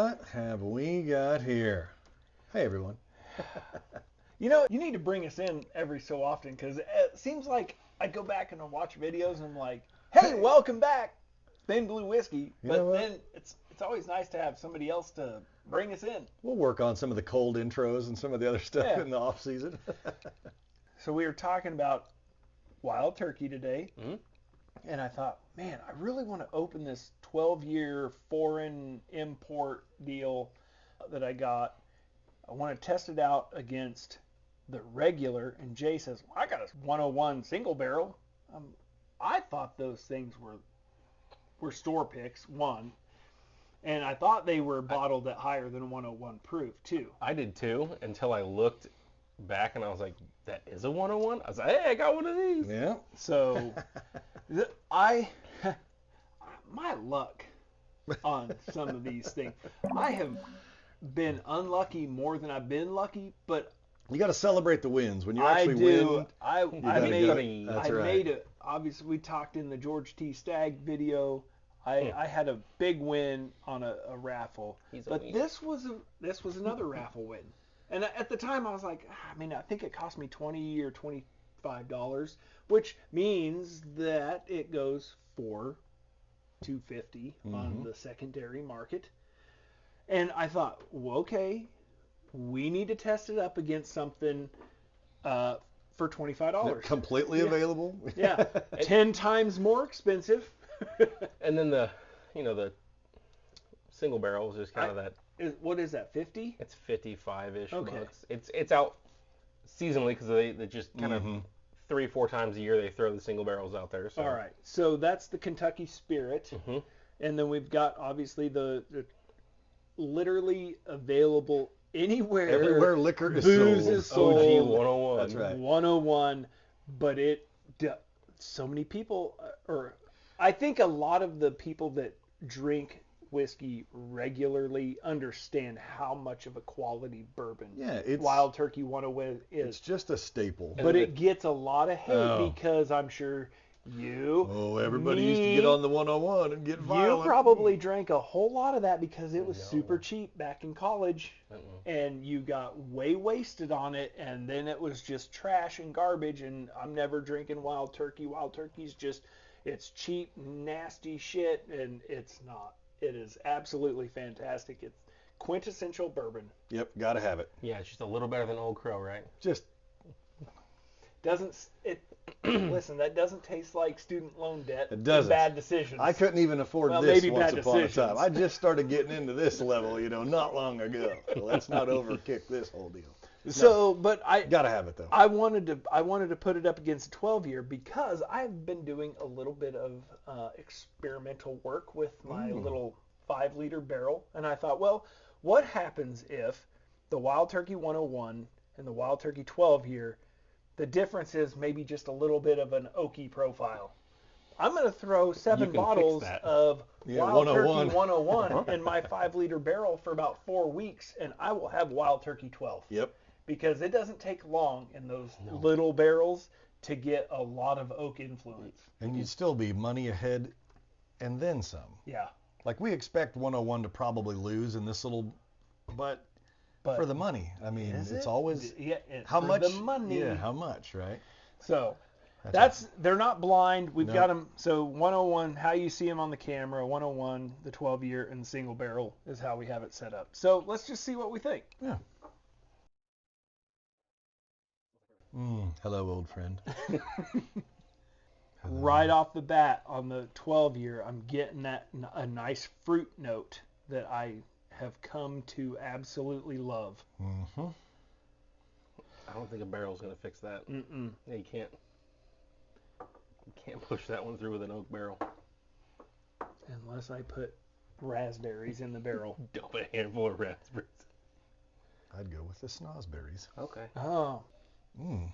What have we got here? Hey, everyone. You know, you need to bring us in every so often because it seems like I go back and I watch videos and I'm like, hey, welcome back, Thin Blue Whiskey. You know But what? then it's always nice to have somebody else to bring us in. We'll work on some of the cold intros and some of the other stuff Yeah. in the off season. So we were talking about Wild Turkey today, Mm-hmm. and I thought, man, I really want to open this 12-year foreign import deal that I got. I want to test it out against the regular, and Jay says, well, I got a 101 single barrel. I thought those things were store picks, one, and I thought they were bottled at higher than 101 proof, too. I did too until I looked back and I was like, that is a 101? I was like, hey, I got one of these. Yeah. So, my luck on some of these things, I have been unlucky more than I've been lucky, but You got to celebrate the wins. When you I actually do. win, I gotta made go. it. That's I right. made it. Obviously, we talked in the George T. Stagg video. I had a big win on a raffle, He's a but winner. this was another raffle win. And at the time, I was like, I mean, I think it cost me $20 or $25, which means that it goes for $250 on the secondary market. And I thought, well, okay, we need to test it up against something for $25. completely available. Yeah, 10 times more expensive. And then the single barrel is just kind of that. What is that, 50? It's 55-ish Okay. bucks. It's out seasonally because they just kind of 3-4 times a year they throw the single barrels out there. So. All right, so that's the Kentucky Spirit. Mhm. And then we've got, obviously, the literally available anywhere. Everywhere liquor is Booze sold. is sold. OG 101. That's right. 101, but so many people, or I think a lot of the people that drink whiskey regularly understand how much of a quality bourbon Yeah, it's Wild Turkey 101 it's is. just a staple. But it gets a lot of hate Oh. because I'm sure you, Oh, everybody used to get on the 101 and get you violent. probably drank a whole lot of that because it was No. super cheap back in college, Mm-mm. and you got way wasted on it, and then it was just trash and garbage. And I'm never drinking Wild Turkey. Wild Turkey's just, it's cheap, nasty shit, and it's not. It is absolutely fantastic. It's quintessential bourbon. Yep, got to have it. Yeah, it's just a little better than Old Crow, right? Just Listen, that doesn't taste like student loan debt. It doesn't. Bad decisions. I couldn't even afford Well, this maybe once bad upon a decisions. time. I just started getting into this level, not long ago. So let's not overkick this whole deal. So, but Got to have it though. I wanted to put it up against a 12-year because I've been doing a little bit of experimental work with my little 5-liter barrel, and I thought, well, what happens if the Wild Turkey 101 and the Wild Turkey 12-year, the difference is maybe just a little bit of an oaky profile. I'm going to throw 7 You can fix bottles that. of Yeah, Wild 101. Turkey 101 in my 5-liter barrel for about 4 weeks, and I will have Wild Turkey 12. Yep. Because it doesn't take long in those little barrels to get a lot of oak influence. And you'd still be money ahead and then some. Yeah. Like we expect 101 to probably lose in this little, but for the money. I mean, Is it's it? always Yeah, how for much the money. Yeah, how much, right? So That's they're not blind. We've No. got them. So 101, how you see them on the camera, 101, the 12-year, and the single barrel is how we have it set up. So let's just see what we think. Yeah. Hello, old friend. Right off the bat on the 12-year, I'm getting a nice fruit note that I have come to absolutely love. Mm-hmm. I don't think a barrel's gonna fix that. Mm-mm. Yeah, you can't push that one through with an oak barrel. Unless I put raspberries in the barrel. Dump a handful of raspberries. I'd go with the snozberries. Okay. Oh, Mm.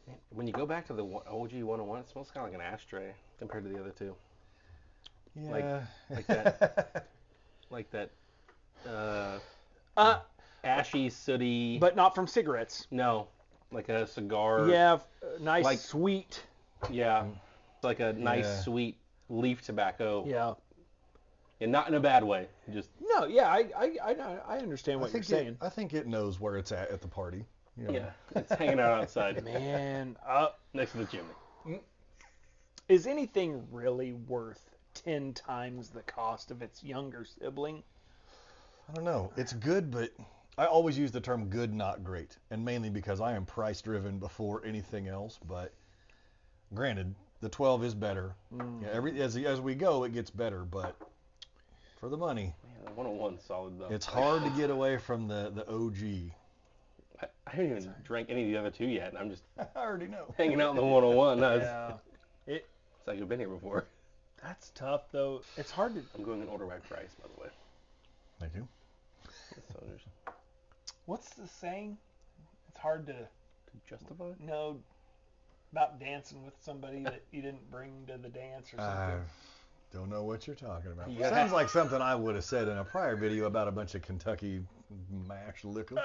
Man, when you go back to the OG 101, it smells kind of like an ashtray compared to the other two. Yeah. Like that. Like that ashy, sooty. but not from cigarettes. No, like a cigar. Yeah, nice Like- sweet. Yeah. Like a nice, Yeah. sweet leaf tobacco. Yeah. And not in a bad way. Just No, yeah, I understand what you're saying. I think it knows where it's at the party. You know. yeah, it's hanging out outside Man, next to the chimney. is anything really worth 10 times the cost of its younger sibling? I don't know. It's good, but I always use the term good, not great, and mainly because I am price driven before anything else. But granted, the 12 is better. Yeah, as we go, it gets better, but for the money, Yeah, the 101's solid though. it's hard to get away from the OG. I haven't even drank any of the other two yet, and I'm just I already know. hanging out in the 101. No, Yeah, it's like you've been here before. that's tough though. It's hard to. I'm going in order by price, by the way. Thank you. So there's What's the saying? It's hard to to justify. know about dancing with somebody that you didn't bring to the dance or I something. don't know what you're talking about. Yeah. Sounds like something I would have said in a prior video about a bunch of Kentucky mash liquor.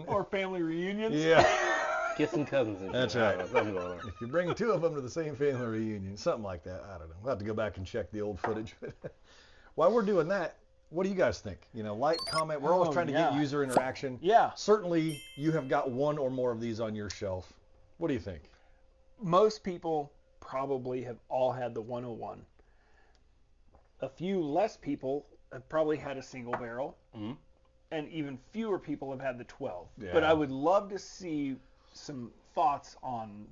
Or family reunions. Yeah. Kissing cousins and shit. That's I don't right. know, something going on. If you bring two of them to the same family reunion, something like that. I don't know. We'll have to go back and check the old footage. While we're doing that, what do you guys think? You know, like, comment. We're always trying to get user interaction. Yeah. Certainly, you have got one or more of these on your shelf. What do you think? Most people probably have all had the 101. A few less people have probably had a single barrel. Mhm. And even fewer people have had the 12. Yeah. But I would love to see some thoughts on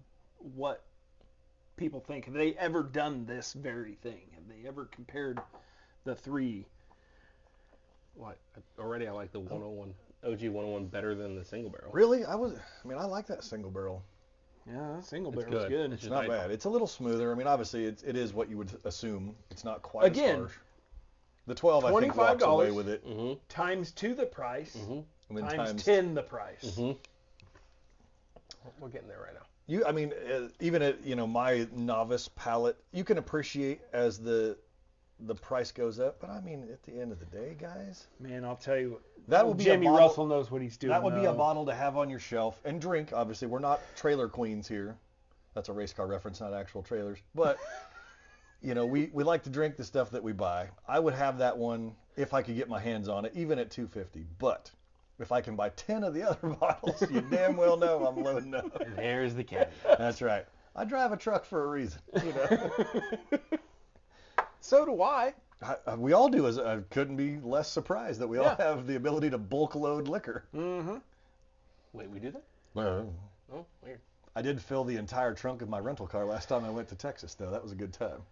what people think. Have they ever done this very thing? Have they ever compared the three? What? Already, I like the 101 OG 101 better than the single barrel. Really? I mean, I like that single barrel. Yeah, single It's barrel's good. good. It's not bad. It's a little smoother. I mean, obviously, it is what you would assume. It's not quite Again, as harsh. The 12, I think, walks away $25. with it. Mm-hmm. Times 2 the price, And then times 10 the price. Mm-hmm. We're getting there right now. I mean, even at my novice palate, you can appreciate as the price goes up. But I mean, at the end of the day, guys, Man, I'll tell you, that would be Jimmy a bottle, Russell knows what he's doing. That would be a though. bottle to have on your shelf and drink. Obviously, we're not trailer queens here. That's a race car reference, not actual trailers. But we like to drink the stuff that we buy. I would have that one if I could get my hands on it, even at $2.50. But if I can buy 10 of the other bottles, you damn well know I'm loading up. There's the caveat. That's right. I drive a truck for a reason. So do I. We all do. I couldn't be less surprised that we all Yeah. have the ability to bulk load liquor. Mm-hmm. Wait, we do that? Uh, Oh, weird. I did fill the entire trunk of my rental car last time I went to Texas, though. That was a good time.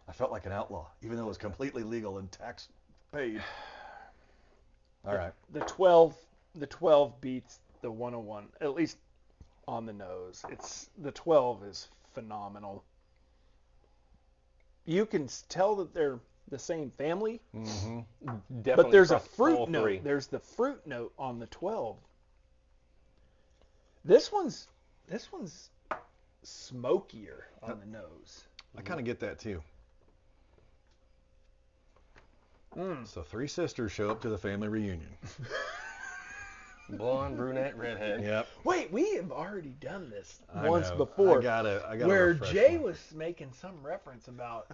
I felt like an outlaw, even though it was completely legal and tax paid. All right. The 12 beats the 101, at least on the nose. The 12 is phenomenal. You can tell that they're the same family, Mm-hmm. Definitely but there's a across all fruit note. three. There's the fruit note on the 12. This one's smokier on the nose. I kind of get that, too. Mm. So 3 sisters show up to the family reunion. Blonde, brunette, redhead. Yep. Wait, we have already done this I once know. before. I gotta where refresh Jay one. was making some reference about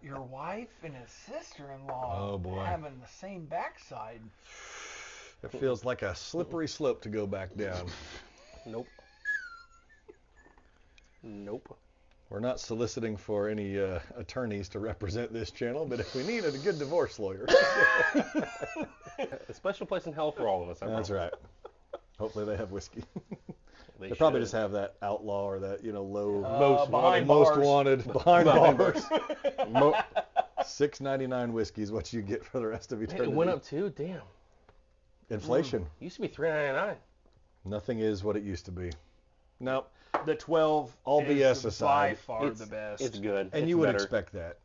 your wife and his sister-in-law Oh, boy. having the same backside. It feels like a slippery slope to go back down. Nope. Nope. We're not soliciting for any attorneys to represent this channel, but if we needed a good divorce lawyer. A special place in hell for all of us. I That's promise. right. Hopefully they have whiskey. They They probably should. just have that outlaw or that, low, Most behind most bars. wanted behind bars. Mo- $6.99 whiskey is what you get for the rest of Man, eternity. it went up too. Damn. Inflation. Used to be $3.99. Nothing is what it used to be. No, The 12 All is BS by aside, far the best. It's good. and It's you would better. expect that.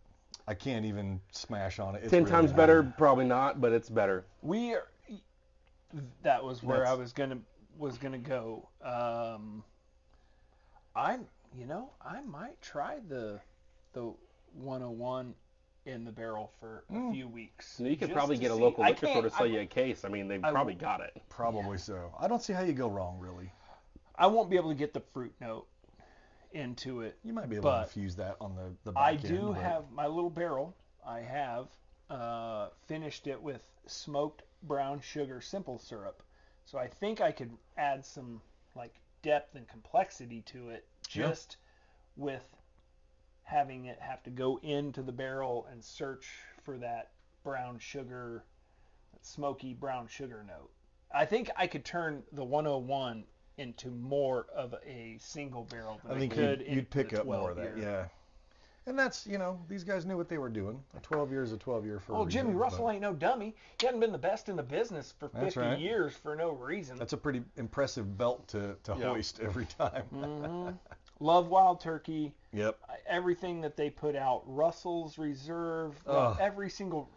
I can't even smash on it. It's 10 really times good. better, probably not, but it's better. We are. That was where That's- I was gonna go. I might try the 101 in the barrel for a few weeks. You could just probably to get a see. local I liquor store to can't- sell you a case. I mean, they've I probably w- got it. Probably so. I don't see how you go wrong, really. I won't be able to get the fruit note into it. You might be able to But infuse that on the back I end. do but- have my little barrel I have finished it with smoked brown sugar simple syrup. So I think I could add some like depth and complexity to it just with having it have to go into the barrel and search for that brown sugar, that smoky brown sugar note. I think I could turn the 101 into more of a single barrel than I think could you'd pick the up more of that, 12 year. yeah. And that's, these guys knew what they were doing. A 12 year is a 12 year for a Well, Jimmy reason, Russell but ain't no dummy. He hadn't been the best in the business for That's 50 right. years for no reason. That's a pretty impressive belt to hoist every time. Mm-hmm. Love Wild Turkey. Yep. Everything that they put out, Russell's Reserve, every single.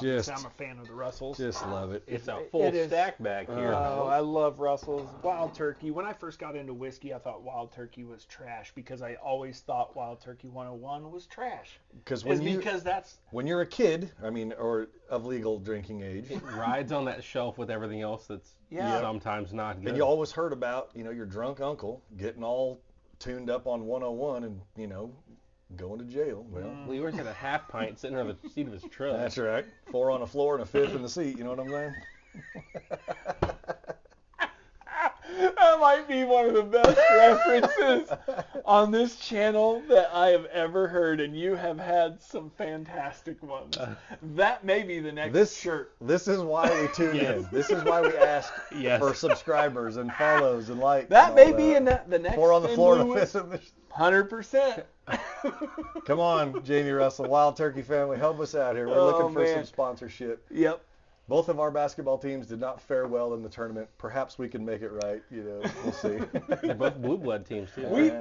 Just- I'm a fan of the Russells. Just love it. It's a full is. stack back here. Oh, I love Russell's. Wild Turkey. When I first got into whiskey, I thought Wild Turkey was trash because I always thought Wild Turkey 101 was trash. Because Because that's when you're a kid, or of legal drinking age, It rides on that shelf with everything else that's Yeah. sometimes not good. and you always heard about, your drunk uncle getting all tuned up on 101 and, going to jail. Well, He always had a half pint sitting on the seat of his truck. that's right. 4 on the floor and a 5th in the seat. You know what I'm saying? that might be one of the best references on this channel that I have ever heard, and you have had some fantastic ones. That may be the next shirt. This is why we tune Yes. in. This is why we ask Yes. for subscribers and follows and likes. That and may all be in the next 4 on the St. floor and a Louis. 5th in the 100%. Come on, Jamie Russell, Wild Turkey family, help us out here. We're looking for some sponsorship. Yep. Both of our basketball teams did not fare well in the tournament. Perhaps we can make it right. We'll see. They're both blue blood teams too. We-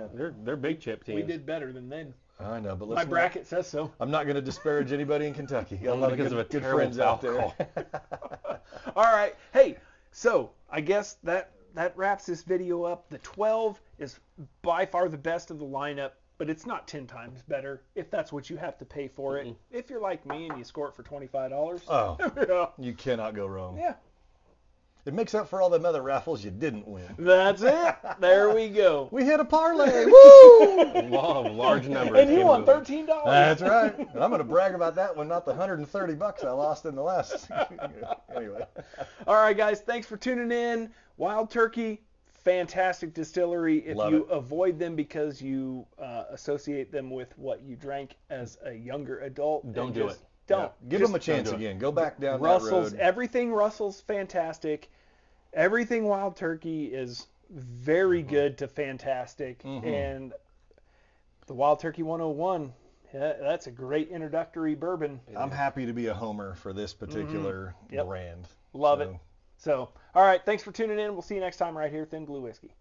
They're big chip teams. We did better than them. I know, but My let's bracket says so. I'm not going to disparage anybody in Kentucky. Got a Only lot of because good, of a good terrible friends out there. alcohol. All right. Hey, so I guess that wraps this video up. The 12 is by far the best of the lineup, but it's not 10 times better if that's what you have to pay for it. If you're like me and you score it for $25, Oh, yeah. you cannot go wrong. Yeah, It makes up for all them other raffles you didn't win. that's it. There we go. We hit a parlay. Woo! Law of large numbers. And you came won with it. $13. That's right. And I'm going to brag about that one, not the $130 I lost in the last. Anyway. All right, guys. Thanks for tuning in. Wild Turkey, fantastic distillery. If Love you it. avoid them because you associate them with what you drank as a younger adult, Don't then do just it. Don't. Give Just them a chance do it. again. Go back down Russell's, that road. everything Russell's fantastic. Everything Wild Turkey is very good to fantastic. And the Wild Turkey 101, that's a great introductory bourbon. I'm happy to be a homer for this particular Yep. brand. Love it. So, all right, thanks for tuning in. We'll see you next time right here, Thin Blue Whiskey.